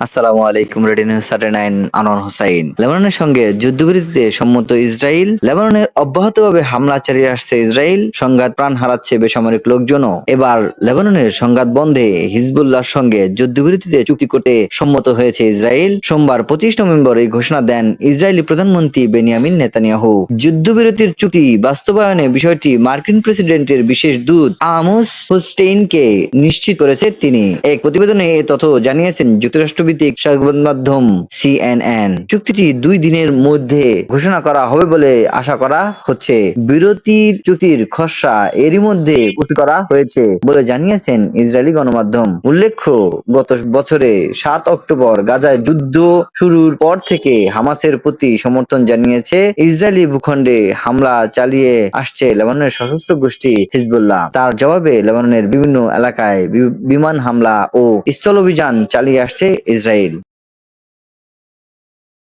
আসসালামু আলাইকুম। Ready news 39 Anwar Hossain. লেবাননের সঙ্গে যুদ্ধবিরতিতে সম্মত ইসরায়েল। লেবাননের অব্যাহতভাবে হামলা চালিয়ে আসছে ইসরায়েল। সংঘাত প্রাণ হারাচ্ছে বেসামরিক লোকজনও। এবার লেবাননের সংঘাত বন্ধে হিজবুল্লাহর সঙ্গে যুদ্ধবিরতিতে চুক্তি করতে সম্মত হয়েছে ইসরায়েল। সোমবার 25 নভেম্বর এই ঘোষণা দেন ইসরায়েলি প্রধানমন্ত্রী বেনিয়ামিন নেতানিয়াহু। যুদ্ধবিরতির চুক্তি বাস্তবায়নে বিষয়টি মার্কিন প্রেসিডেন্টের বিশেষ দূত আমোস হোস্টেইনকে নিশ্চিত করেছে তিনি। এক প্রতিবেদনে এ তথ্য জানিয়েছেন যুক্তরাষ্ট্রভিত্তিক সংবাদ মাধ্যম সিএনএন। চুক্তিটি 2 দিনের মধ্যে ঘোষণা করা হবে বলে আশা করা হচ্ছে। চুক্তির খসড়া এরই মধ্যে প্রস্তুত করা হয়েছে বলে জানিয়েছেন ইসরায়েলি গণমাধ্যম। উল্লেখ্য, গত বছরে 7 অক্টোবর গাজায় যুদ্ধ শুরুর পর থেকে হামাসের প্রতি সমর্থন জানিয়েছে ইসরায়েলি ভূখণ্ডে হামলা চালিয়ে আসছে লেবাননের সশস্ত্র গোষ্ঠী হিজবুল্লাহ। তার জবাবে লেবাননের বিভিন্ন এলাকায় বিমান হামলা ও স্থল অভিযান চালিয়ে আসছে ইসরায়েল।